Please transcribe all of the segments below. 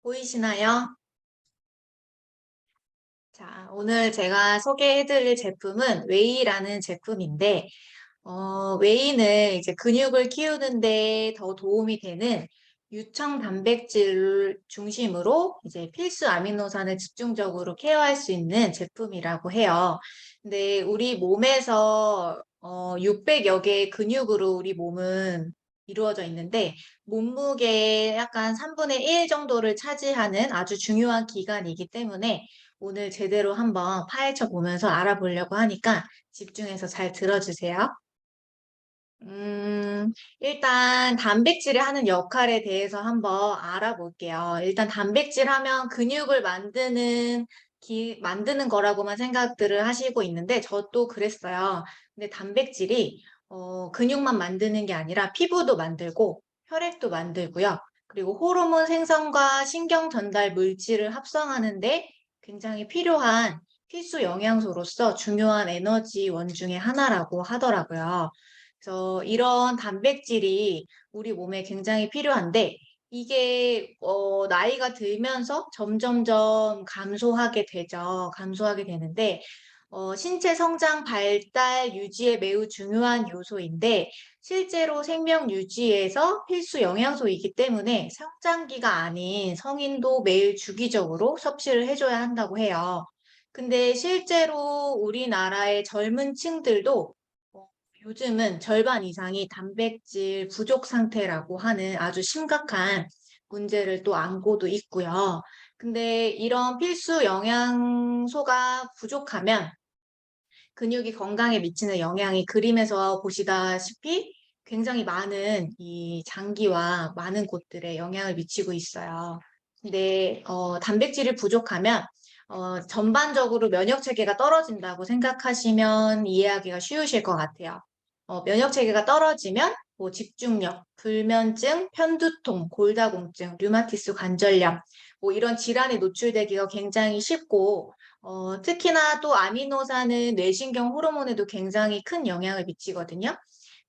보이시나요? 자, 오늘 제가 소개해드릴 제품은 웨이라는 제품인데, 웨이는 이제 근육을 키우는데 더 도움이 되는 유청 단백질을 중심으로 이제 필수 아미노산을 집중적으로 케어할 수 있는 제품이라고 해요. 근데 우리 몸에서 600여 개의 근육으로 우리 몸은 이루어져 있는데, 몸무게의 약간 3분의 1 정도를 차지하는 아주 중요한 기관이기 때문에 오늘 제대로 한번 파헤쳐 보면서 알아보려고 하니까 집중해서 잘 들어주세요. 일단 단백질이 하는 역할에 대해서 한번 알아볼게요. 일단 단백질 하면 근육을 만드는 거라고만 생각들을 하시고 있는데 저도 그랬어요. 근데 단백질이 근육만 만드는 게 아니라 피부도 만들고 혈액도 만들고요. 그리고 호르몬 생성과 신경 전달 물질을 합성하는데 굉장히 필요한 필수 영양소로서 중요한 에너지원 중에 하나라고 하더라고요. 그래서 이런 단백질이 우리 몸에 굉장히 필요한데 이게 나이가 들면서 점점점 감소하게 되죠. 감소하게 되는데 신체 성장 발달 유지에 매우 중요한 요소인데 실제로 생명 유지에서 필수 영양소이기 때문에 성장기가 아닌 성인도 매일 주기적으로 섭취를 해줘야 한다고 해요. 근데 실제로 우리나라의 젊은 층들도 요즘은 절반 이상이 단백질 부족 상태라고 하는 아주 심각한 문제를 또 안고도 있고요. 근데 이런 필수 영양소가 부족하면 근육이 건강에 미치는 영향이 그림에서 보시다시피 굉장히 많은 이 장기와 많은 곳들에 영향을 미치고 있어요. 근데 단백질이 부족하면 전반적으로 면역 체계가 떨어진다고 생각하시면 이해하기가 쉬우실 것 같아요. 면역 체계가 떨어지면 뭐 집중력, 불면증, 편두통, 골다공증, 류마티스 관절염 뭐 이런 질환에 노출되기가 굉장히 쉽고 특히나 또 아미노산은 뇌신경 호르몬에도 굉장히 큰 영향을 미치거든요.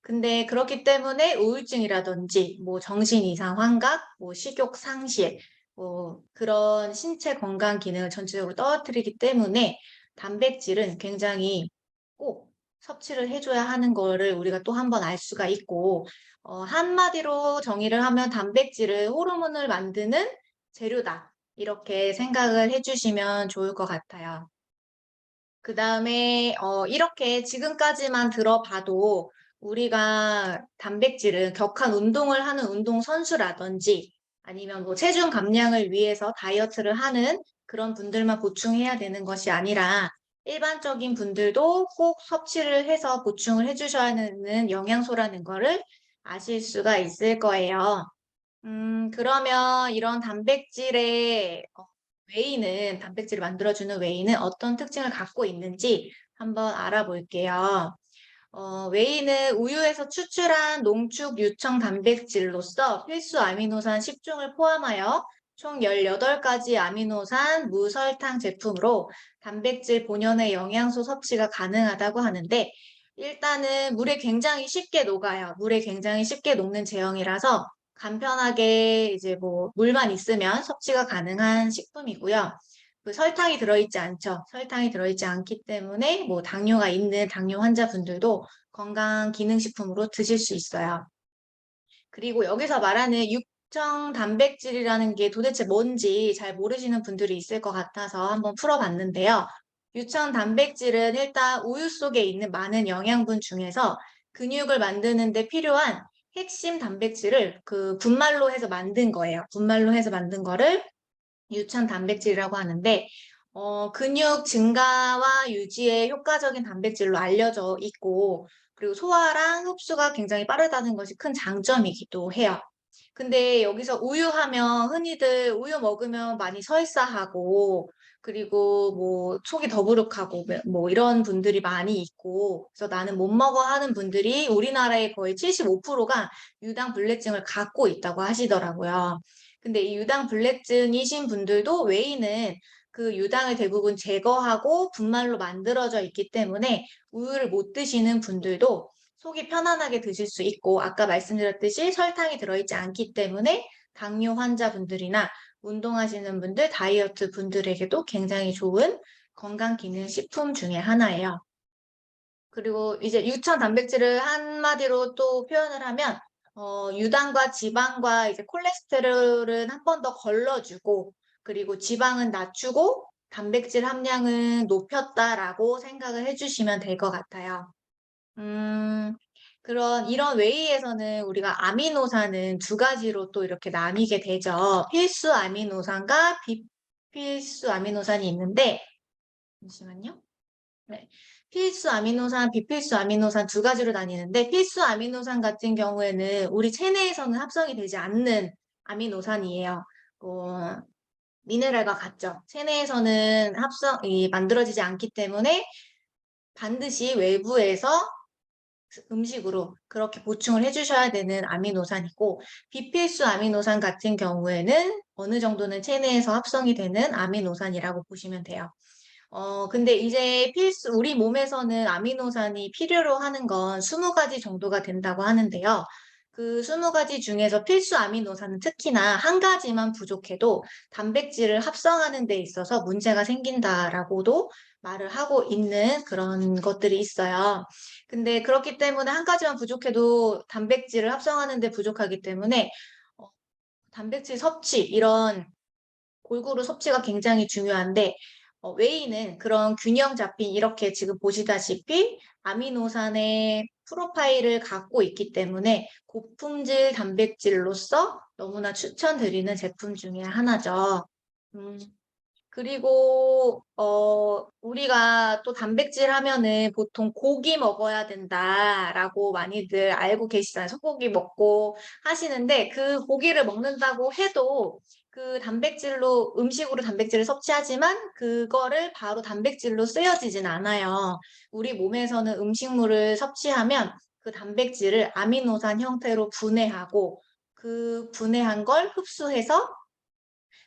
근데 그렇기 때문에 우울증이라든지 뭐 정신 이상 환각, 뭐 식욕 상실, 뭐 그런 신체 건강 기능을 전체적으로 떨어뜨리기 때문에 단백질은 굉장히 꼭 섭취를 해줘야 하는 거를 우리가 또 한 번 알 수가 있고 한마디로 정의를 하면 단백질은 호르몬을 만드는 재료다. 이렇게 생각을 해주시면 좋을 것 같아요. 그 다음에 이렇게 지금까지만 들어봐도 우리가 단백질은 격한 운동을 하는 운동선수라든지 아니면 뭐 체중 감량을 위해서 다이어트를 하는 그런 분들만 보충해야 되는 것이 아니라 일반적인 분들도 꼭 섭취를 해서 보충을 해주셔야 하는 영양소라는 거를 아실 수가 있을 거예요. 그러면 이런 단백질을 만들어주는 웨이는 어떤 특징을 갖고 있는지 한번 알아볼게요. 웨이는 우유에서 추출한 농축 유청 단백질로서 필수 아미노산 10종을 포함하여 총 18가지 아미노산 무설탕 제품으로 단백질 본연의 영양소 섭취가 가능하다고 하는데 일단은 물에 굉장히 쉽게 녹아요. 물에 굉장히 쉽게 녹는 제형이라서 간편하게 이제 뭐 물만 있으면 섭취가 가능한 식품이고요. 그 설탕이 들어있지 않죠. 설탕이 들어있지 않기 때문에 뭐 당뇨가 있는 당뇨 환자분들도 건강 기능식품으로 드실 수 있어요. 그리고 여기서 말하는 육청 단백질이라는 게 도대체 뭔지 잘 모르시는 분들이 있을 것 같아서 한번 풀어봤는데요. 유청 단백질은 일단 우유 속에 있는 많은 영양분 중에서 근육을 만드는 데 필요한 핵심 단백질을 그 분말로 해서 만든 거예요. 분말로 해서 만든 거를 유천 단백질이라고 하는데 근육 증가와 유지에 효과적인 단백질로 알려져 있고 그리고 소화랑 흡수가 굉장히 빠르다는 것이 큰 장점이기도 해요. 근데 여기서 우유 하면 흔히들 우유 먹으면 많이 설사하고 그리고 뭐 속이 더부룩하고 뭐 이런 분들이 많이 있고 그래서 나는 못 먹어 하는 분들이 우리나라의 거의 75%가 유당불내증을 갖고 있다고 하시더라고요. 근데 이 유당불내증이신 분들도 웨이는 그 유당을 대부분 제거하고 분말로 만들어져 있기 때문에 우유를 못 드시는 분들도 속이 편안하게 드실 수 있고 아까 말씀드렸듯이 설탕이 들어있지 않기 때문에 당뇨 환자분들이나 운동하시는 분들, 다이어트 분들에게도 굉장히 좋은 건강기능식품 중에 하나예요. 그리고 이제 유천 단백질을 한마디로 또 표현을 하면 유당과 지방과 이제 콜레스테롤은 한 번 더 걸러주고, 그리고 지방은 낮추고 단백질 함량은 높였다라고 생각을 해주시면 될 것 같아요. 이런 웨이에서는 우리가 아미노산은 두 가지로 또 이렇게 나뉘게 되죠. 필수 아미노산과 비필수 아미노산이 있는데, 잠시만요. 네. 필수 아미노산, 비필수 아미노산 두 가지로 나뉘는데, 필수 아미노산 같은 경우에는 우리 체내에서는 합성이 되지 않는 아미노산이에요. 미네랄과 같죠. 체내에서는 만들어지지 않기 때문에 반드시 외부에서 음식으로 그렇게 보충을 해주셔야 되는 아미노산이고, 비필수 아미노산 같은 경우에는 어느 정도는 체내에서 합성이 되는 아미노산이라고 보시면 돼요. 근데 이제 우리 몸에서는 아미노산이 필요로 하는 건 20가지 정도가 된다고 하는데요. 그 20가지 중에서 필수 아미노산은 특히나 한 가지만 부족해도 단백질을 합성하는 데 있어서 문제가 생긴다라고도 말을 하고 있는 그런 것들이 있어요. 근데 그렇기 때문에 한 가지만 부족해도 단백질을 합성하는 데 부족하기 때문에 단백질 섭취, 이런 골고루 섭취가 굉장히 중요한데, 웨이는 그런 균형 잡힌, 이렇게 지금 보시다시피 아미노산의 프로파일을 갖고 있기 때문에 고품질 단백질로서 너무나 추천드리는 제품 중에 하나죠. 음, 그리고 우리가 또 단백질 하면은 보통 고기 먹어야 된다라고 많이들 알고 계시잖아요. 소고기 먹고 하시는데, 그 고기를 먹는다고 해도 그 음식으로 단백질을 섭취하지만 그거를 바로 단백질로 쓰여지진 않아요. 우리 몸에서는 음식물을 섭취하면 그 단백질을 아미노산 형태로 분해하고, 그 분해한 걸 흡수해서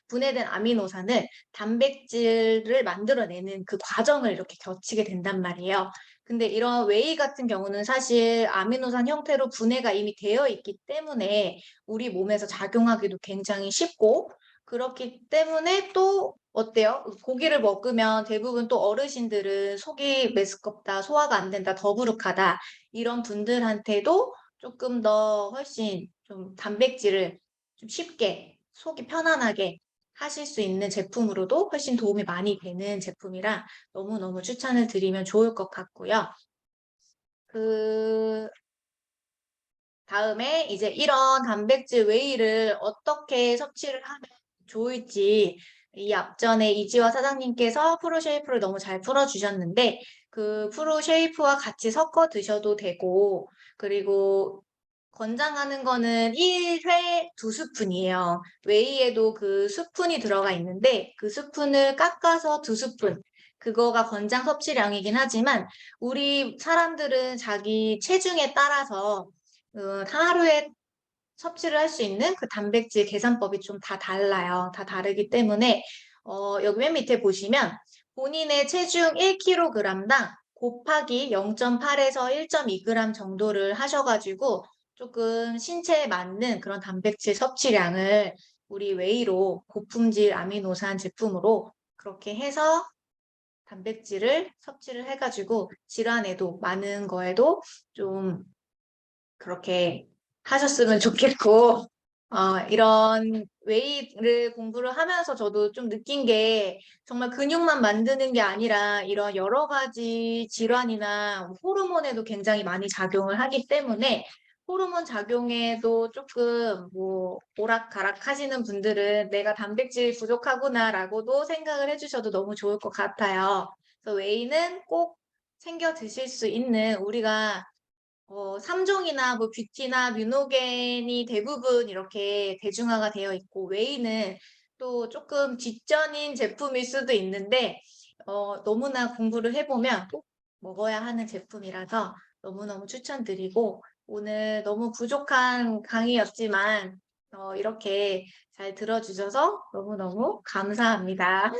분해된 아미노산을 단백질을 만들어내는 그 과정을 이렇게 거치게 된단 말이에요. 근데 이런 웨이 같은 경우는 사실 아미노산 형태로 분해가 이미 되어 있기 때문에 우리 몸에서 작용하기도 굉장히 쉽고, 그렇기 때문에 또 어때요? 고기를 먹으면 대부분 또 어르신들은 속이 메스껍다, 소화가 안 된다, 더부룩하다, 이런 분들한테도 조금 더 훨씬 좀 단백질을 좀 쉽게 속이 편안하게 하실 수 있는 제품으로도 훨씬 도움이 많이 되는 제품이라 너무너무 추천을 드리면 좋을 것 같고요. 그 다음에 이제 이런 단백질 웨이를 어떻게 섭취를 하면 좋을지, 이 앞전에 이지화 사장님께서 프로쉐이프를 너무 잘 풀어주셨는데, 그 프로쉐이프와 같이 섞어 드셔도 되고, 그리고 권장하는 거는 1회 2스푼이에요. 웨이에도 그 스푼이 들어가 있는데, 그 스푼을 깎아서 2스푼. 그거가 권장 섭취량이긴 하지만, 우리 사람들은 자기 체중에 따라서 하루에 섭취를 할 수 있는 그 단백질 계산법이 좀 다 달라요. 다 다르기 때문에 여기 맨 밑에 보시면 본인의 체중 1kg당 곱하기 0.8에서 1.2g 정도를 하셔가지고 조금 신체에 맞는 그런 단백질 섭취량을 우리 웨이로, 고품질 아미노산 제품으로 그렇게 해서 단백질을 섭취를 해가지고 질환에도, 많은 거에도 좀 그렇게 하셨으면 좋겠고, 이런 웨이를 공부를 하면서 저도 좀 느낀 게, 정말 근육만 만드는 게 아니라 이런 여러 가지 질환이나 호르몬에도 굉장히 많이 작용을 하기 때문에, 호르몬 작용에도 조금 오락가락 하시는 분들은 내가 단백질 부족하구나라고도 생각을 해주셔도 너무 좋을 것 같아요. 그래서 웨이는 꼭 챙겨 드실 수 있는, 우리가 3종이나 뷰티나 뮤노겐이 대부분 이렇게 대중화가 되어 있고, 웨이는 또 조금 뒷전인 제품일 수도 있는데, 너무나 공부를 해보면 꼭 먹어야 하는 제품이라서 너무너무 추천드리고, 오늘 너무 부족한 강의였지만, 이렇게 잘 들어주셔서 너무너무 감사합니다.